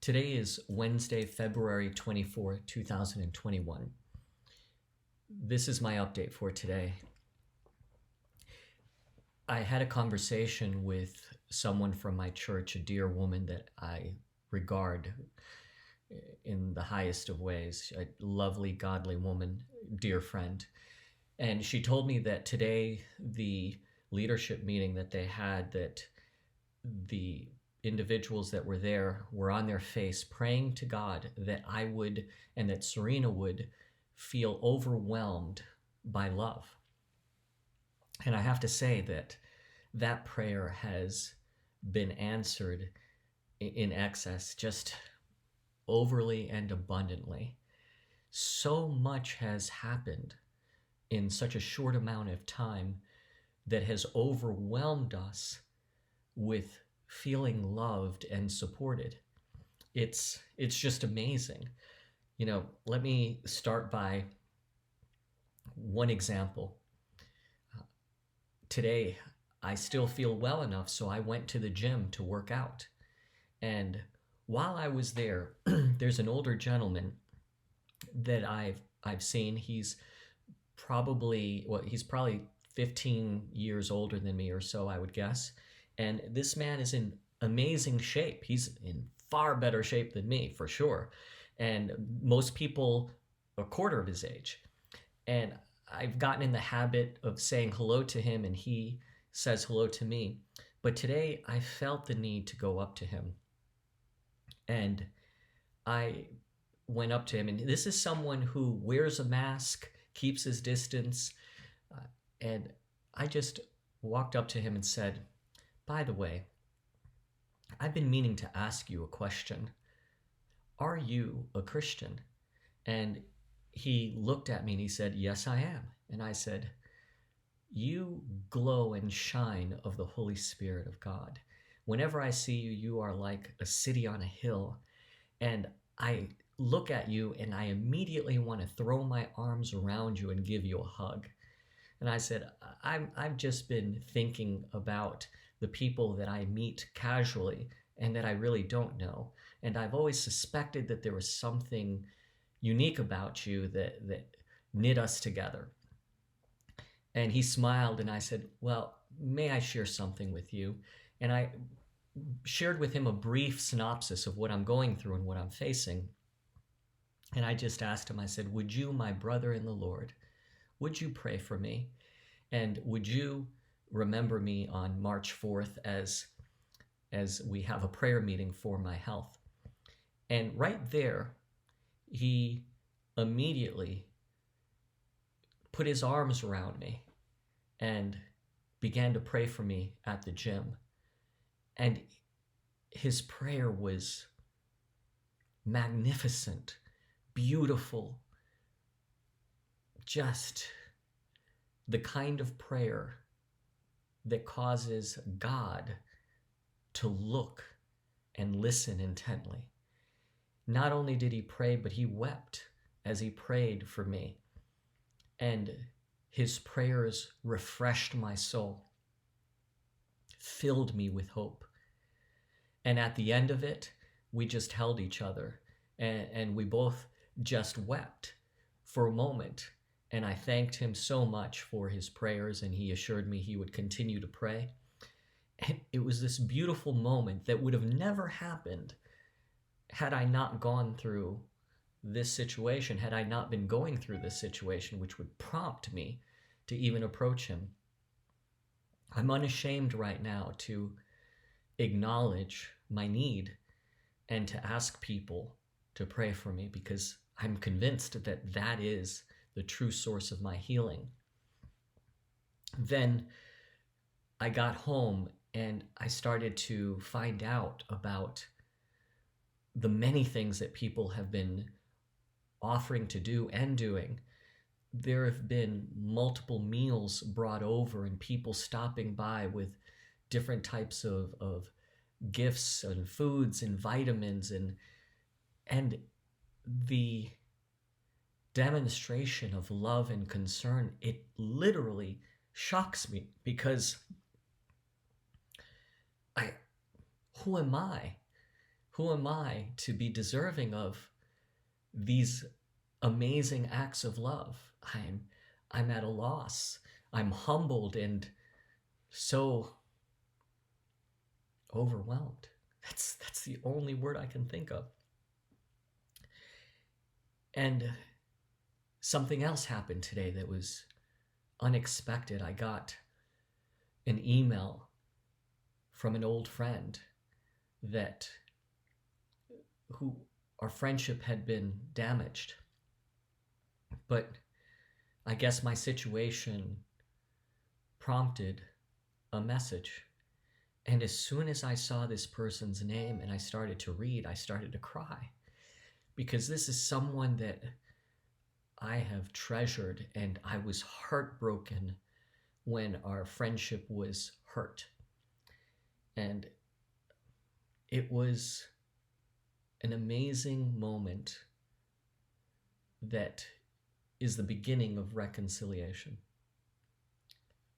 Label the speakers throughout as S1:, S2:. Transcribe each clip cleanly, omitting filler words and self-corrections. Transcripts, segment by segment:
S1: Today is Wednesday, February 24th, 2021. This is my update for today. I had a conversation with someone from my church, a dear woman that I regard in the highest of ways, a lovely, godly woman, dear friend. And she told me that today, the leadership meeting that they had, that the individuals that were there were on their face praying to God that I would and that Serena would feel overwhelmed by love. And I have to say that that prayer has been answered in excess, just overly and abundantly. So much has happened in such a short amount of time that has overwhelmed us with feeling loved and supported. It's just amazing. Let me start by one example. Today, I still feel well enough, so I went to the gym to work out. And while I was there, there's an older gentleman that I've seen. He's probably 15 years older than me or so, I would guess. And this man is in amazing shape. He's in far better shape than me, for sure. And most people a quarter of his age. And I've gotten in the habit of saying hello to him, and he says hello to me. But today I felt the need to go up to him. And I went up to him, and this is someone who wears a mask, keeps his distance. And I just walked up to him and said, "By the way, I've been meaning to ask you a question. Are you a Christian?" And he looked at me and he said, "Yes, I am." And I said, "You glow and shine of the Holy Spirit of God. Whenever I see you, you are like a city on a hill." And I look at you and I immediately want to throw my arms around you and give you a hug. And I said, I've just been thinking about the people that I meet casually and that I really don't know. And I've always suspected that there was something unique about you that knit us together. And he smiled, and I said, "Well, may I share something with you?" And I shared with him a brief synopsis of what I'm going through and what I'm facing. And I just asked him, I said, "Would you, my brother in the Lord, would you pray for me? And would you remember me on March 4th as we have a prayer meeting for my health?" And right there, he immediately put his arms around me and began to pray for me at the gym. And his prayer was magnificent, beautiful, just the kind of prayer that causes God to look and listen intently. Not only did he pray, but he wept as he prayed for me. And his prayers refreshed my soul, filled me with hope. And at the end of it, we just held each other and we both just wept for a moment. And I thanked him so much for his prayers, and he assured me he would continue to pray. And it was this beautiful moment that would have never happened had I not gone through this situation, had I not been going through this situation, which would prompt me to even approach him. I'm unashamed right now to acknowledge my need and to ask people to pray for me, because I'm convinced that that is the true source of my healing. Then I got home and I started to find out about the many things that people have been offering to do and doing. There have been multiple meals brought over and people stopping by with different types of gifts and foods and vitamins, and the demonstration of love and concern, it literally shocks me, because who am I Who am I to be deserving of these amazing acts of love? I'm at a loss. I'm humbled and so overwhelmed. That's the only word I can think of. And something else happened today that was unexpected. I got an email from an old friend that who our friendship had been damaged. But I guess my situation prompted a message. And as soon as I saw this person's name and I started to read, I started to cry. Because this is someone that I have treasured, and I was heartbroken when our friendship was hurt. And it was an amazing moment that is the beginning of reconciliation.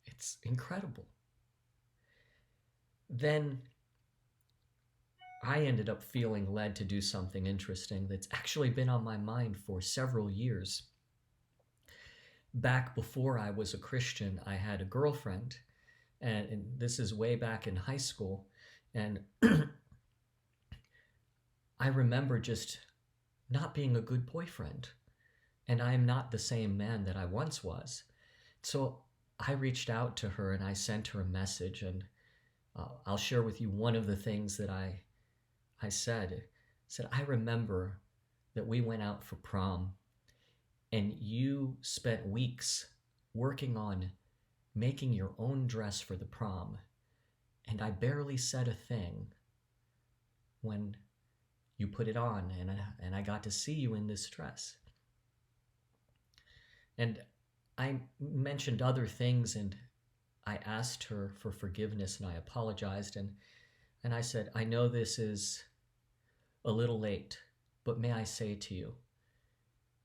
S1: It's incredible. Then I ended up feeling led to do something interesting that's actually been on my mind for several years. Back before I was a Christian, I had a girlfriend, and this is way back in high school, and I remember just not being a good boyfriend, and I am not the same man that I once was. So I reached out to her and I sent her a message, and I'll share with you one of the things that I said. I remember that we went out for prom and you spent weeks working on making your own dress for the prom, and I barely said a thing when you put it on, and I got to see you in this dress. And I mentioned other things, and I asked her for forgiveness, and I apologized, and I said, I know this is a little late, but may I say to you,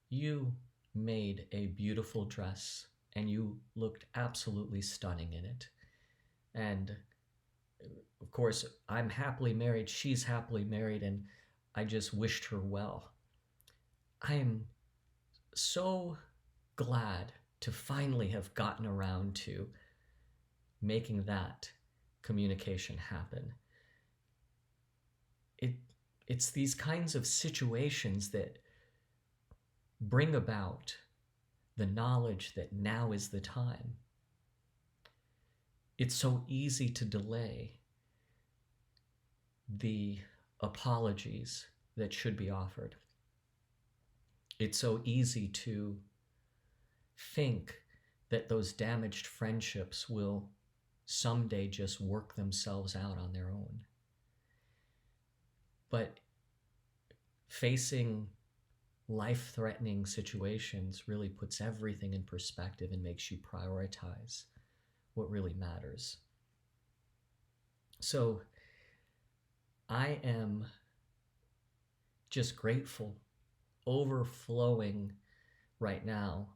S1: you made a beautiful dress, and you looked absolutely stunning in it. And of course, I'm happily married, she's happily married, and I just wished her well. I am so glad to finally have gotten around to making that communication happen. It's these kinds of situations that bring about the knowledge that now is the time. It's so easy to delay the apologies that should be offered. It's so easy to think that those damaged friendships will someday just work themselves out on their own. But facing life-threatening situations really puts everything in perspective and makes you prioritize what really matters. So I am just grateful, overflowing right now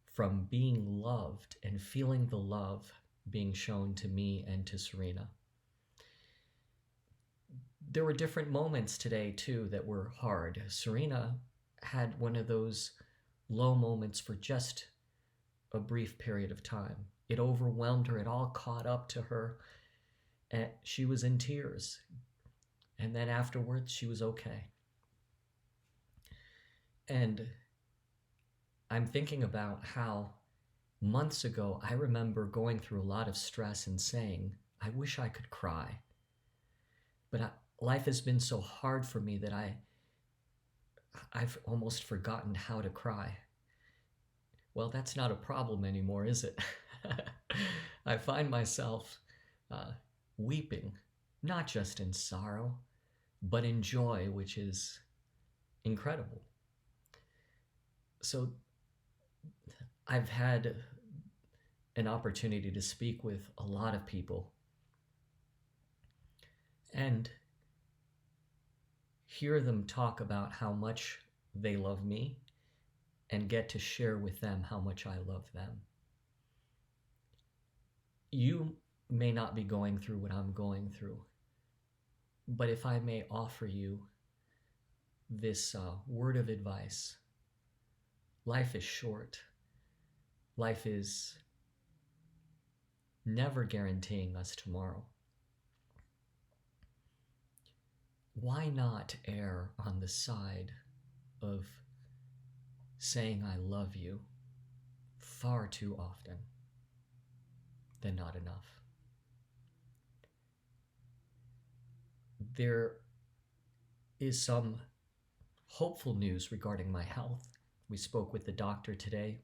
S1: from being loved and feeling the love being shown to me and to Serena. There were different moments today too that were hard. Serena had one of those low moments for just a brief period of time. It overwhelmed her, it all caught up to her, and she was in tears. And then afterwards, she was okay. And I'm thinking about how months ago, I remember going through a lot of stress and saying, I wish I could cry. But life has been so hard for me that I've almost forgotten how to cry. Well, that's not a problem anymore, is it? I find myself weeping, not just in sorrow, but in joy, which is incredible. So I've had an opportunity to speak with a lot of people and hear them talk about how much they love me and get to share with them how much I love them. You may not be going through what I'm going through, But if I may offer you this word of advice, life is short. Life is never guaranteeing us tomorrow. Why not err on the side of saying I love you far too often than not enough? There is some hopeful news regarding my health. We spoke with the doctor today.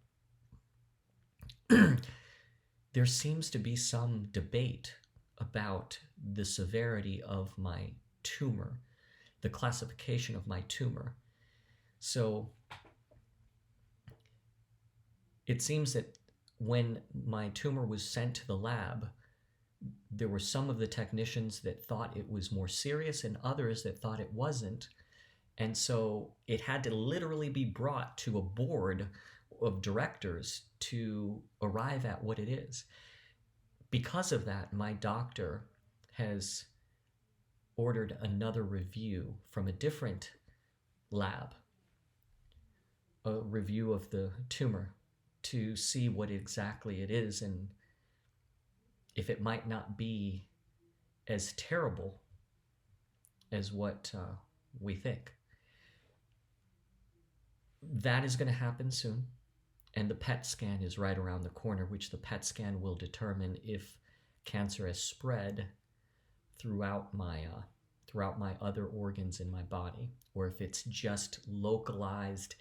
S1: There seems to be some debate about the severity of my tumor, the classification of my tumor. So it seems that when my tumor was sent to the lab, there were some of the technicians that thought it was more serious and others that thought it wasn't. And so it had to literally be brought to a board of directors to arrive at what it is. Because of that, my doctor has ordered another review from a different lab, a review of the tumor to see what exactly it is and if it might not be as terrible as what we think. That is going to happen soon. And the PET scan is right around the corner, which the PET scan will determine if cancer has spread throughout my other organs in my body, or if it's just localized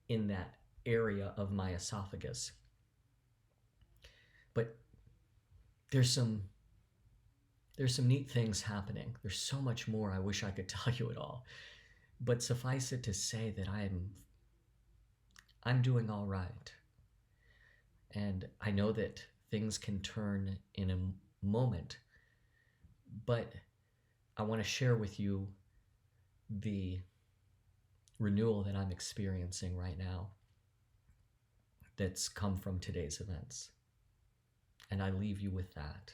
S1: in that area of my esophagus. But there's some neat things happening. There's so much more I wish I could tell you it all. But suffice it to say that I'm doing all right. And I know that things can turn in a moment, but I want to share with you the renewal that I'm experiencing right now that's come from today's events. And I leave you with that.